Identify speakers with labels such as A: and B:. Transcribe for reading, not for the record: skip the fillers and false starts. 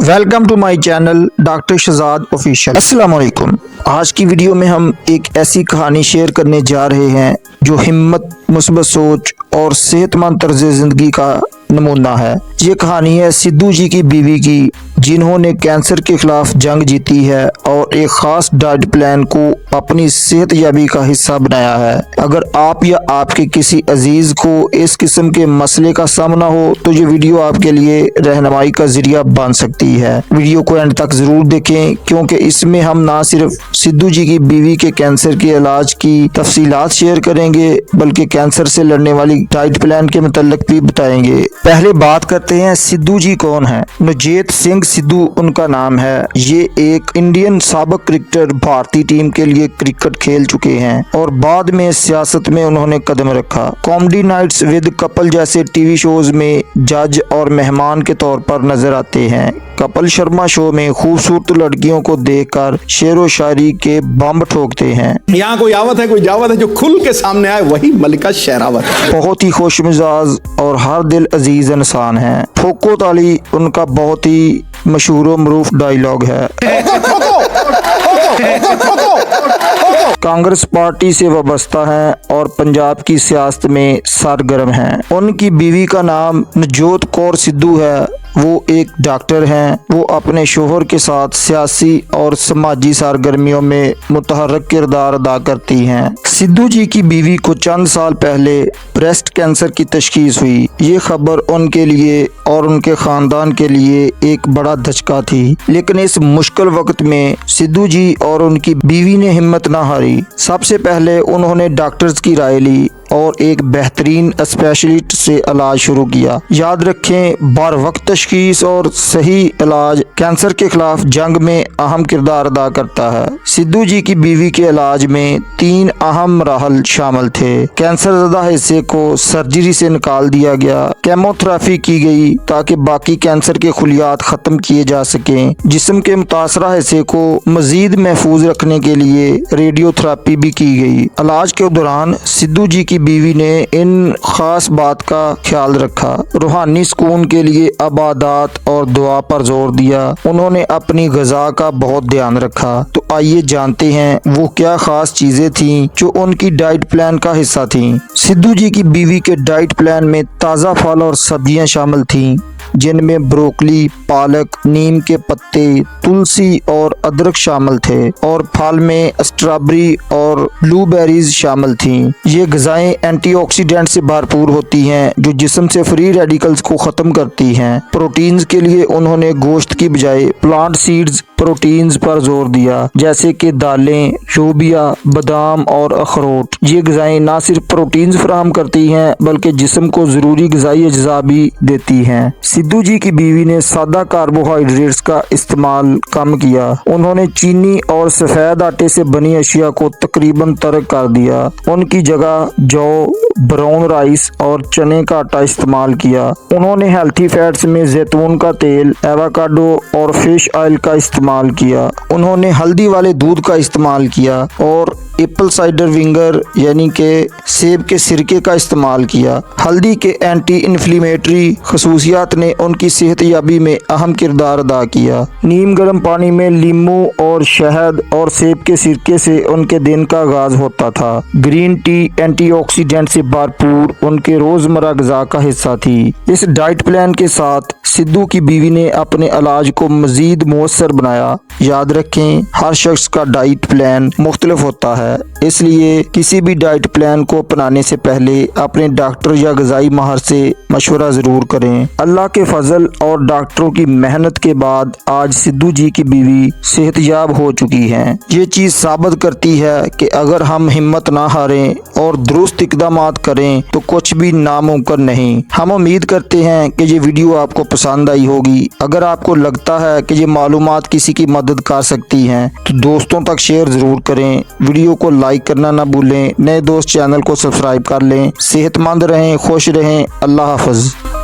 A: Welcome to my channel doctor Shahzad official. अस्सलाम वालेकुम। आज की वीडियो में हम एक ऐसी कहानी शेयर करने जा रहे हैं जो हिम्मत, मुस्बत सोच और सेहतमंद तर्ज ज़िंदगी का नमूना है। ये कहानी है सिद्धू जी की बीवी की, जिन्होंने कैंसर के खिलाफ जंग जीती है और एक खास डाइट प्लान को अपनी सेहतयाबी का हिस्सा बनाया है। अगर आप या आपके किसी अजीज को इस किस्म के मसले का सामना हो तो ये वीडियो आपके लिए रहनुमाई का जरिया बन सकती है। वीडियो को एंड तक जरूर देखें, क्योंकि इसमें हम ना सिर्फ सिद्धू जी की बीवी के कैंसर के इलाज की तफसीलात शेयर करेंगे, बल्कि कैंसर से लड़ने वाली डाइट प्लान के मुतल्लिक भी बताएंगे। पहले बात करते हैं सिद्धू जी कौन है। नवजोत सिंह सिद्धू उनका नाम है। ये एक इंडियन साबिक क्रिकेटर, भारतीय टीम के लिए क्रिकेट खेल चुके हैं और बाद में सियासत में उन्होंने कदम रखा। कॉमेडी नाइट्स विद कपल जैसे टीवी शोज में जज और मेहमान के तौर पर नजर आते हैं। कपिल शर्मा शो में खूबसूरत लड़कियों को देखकर शेर व शायरी के बम ठोकते हैं।
B: यहाँ कोई आवत है, कोई जावत है, जो खुल के सामने आए वही मलिका शेरावत।
A: बहुत ही खुश मिजाज और हर दिल अजीज इंसान है। ठोको ताली उनका बहुत ही मशहूर व मरूफ डायलॉग है। कांग्रेस पार्टी से वाबस्ता हैं और पंजाब की सियासत में सरगर्म हैं। उनकी बीवी का नाम नवजोत कौर सिद्धू है। वो एक डॉक्टर हैं। वो अपने शोहर के साथ सियासी और समाजी सरगर्मियों में मुतहर्रिक किरदार अदा करती हैं। सिद्धू जी की बीवी को चंद साल पहले ब्रेस्ट कैंसर की तशखीस हुई। ये खबर उनके लिए और उनके खानदान के लिए एक बड़ा धचका थी, लेकिन इस मुश्किल वक्त में सिद्धू जी और उनकी बीवी ने हिम्मत न हारी। सबसे पहले उन्होंने डॉक्टर्स की राय ली और एक बेहतरीन स्पेशलिस्ट से इलाज शुरू किया। याद रखें, बर वक्त तशखीस और सही इलाज कैंसर के खिलाफ जंग में अहम किरदार अदा करता है। सिद्धू जी की बीवी के इलाज में 3 अहम मराहल शामिल थे। कैंसर ज़दा हिस्से को सर्जरी से निकाल दिया गया, केमोथेरेपी की गई ताकि बाकी कैंसर के खुलियात खत्म किए जा सकें। जिस्म के मुतासरा हिस्से को मजीद महफूज रखने के लिए रेडियोथेरेपी भी की गई। इलाज के दौरान सिद्धू जी की बीवी ने इन खास बात का ख्याल रखा। रूहानी सुकून के लिए इबादत और दुआ पर जोर दिया। उन्होंने अपनी ग़िज़ा का बहुत ध्यान रखा। तो आइए जानते हैं वो क्या खास चीजें थीं जो उनकी डाइट प्लान का हिस्सा थीं। सिद्धू जी की बीवी के डाइट प्लान में ताज़ा फल और सब्जियां शामिल थीं, जिनमें ब्रोकली, पालक, नीम के पत्ते, तुलसी और अदरक शामिल थे, और फल में स्ट्रॉबेरी और ब्लूबेरीज शामिल थीं। ये ग़िज़ाएं एंटीऑक्सीडेंट से भरपूर होती हैं जो जिस्म से फ्री रेडिकल्स को ख़त्म करती हैं। प्रोटीन्स के लिए उन्होंने गोश्त की बजाय प्लांट सीड्स प्रोटीन्स पर जोर दिया, जैसे कि दालें, लोबिया, बादाम और अखरोट। ये ग़िज़ाएं न सिर्फ प्रोटीन्स फराहम करती हैं बल्कि जिस्म को ज़रूरी ग़िज़ाई अज्जा भी देती हैं। सिद्धू जी की बीवी ने सादा कार्बोहाइड्रेट्स का इस्तेमाल कम किया। उन्होंने चीनी और सफ़ेद आटे से बनी अशिया को तकरीबन तर्क कर दिया। उनकी जगह जौ, ब्राउन राइस और चने का आटा इस्तेमाल किया। उन्होंने हेल्थी फैट्स में जैतून का तेल, एवोकाडो और फिश ऑयल का इस्तेमाल किया। उन्होंने हल्दी वाले दूध का इस्तेमाल किया और एप्पल साइडर विंगर यानी कि सेब के सिरके का इस्तेमाल किया। हल्दी के एंटी इन्फ्लेमेटरी खसूसियात ने उनकी सेहतयाबी में अहम किरदार अदा किया। नीम गर्म पानी में लीमू और शहद और सेब के सिरके से उनके दिन का आगाज होता था। ग्रीन टी एंटीऑक्सीडेंट से भरपूर उनके रोजमर्रा ग़िज़ा का हिस्सा थी। इस डाइट प्लान के साथ सिद्धू की बीवी ने अपने इलाज को मजीद मुयस्सर बनाया। याद रखें, हर शख्स का डाइट प्लान मुख्तलिफ होता है, इसलिए किसी भी डाइट प्लान को अपनाने से पहले अपने डॉक्टर या ग़िज़ाई माहिर से मशवरा ज़रूर करें। अल्लाह के फजल और डॉक्टरों की मेहनत के बाद आज सिद्धू जी की बीवी सेहतयाब हो चुकी हैं। ये चीज़ साबित करती है कि अगर हम हिम्मत ना हारें और दुरुस्त इक़दाम करें तो कुछ भी नामुमकिन नहीं। हम उम्मीद करते हैं कि ये वीडियो आपको पसंद आई होगी। अगर आपको लगता है कि ये मालूमात किसी की मदद कर सकती हैं तो दोस्तों तक शेयर ज़रूर करें। वीडियो को लाइक करना ना भूलें। नए दोस्त चैनल को सब्सक्राइब कर लें। सेहतमंद रहें, खुश रहें। अल्लाह हाफ़िज़।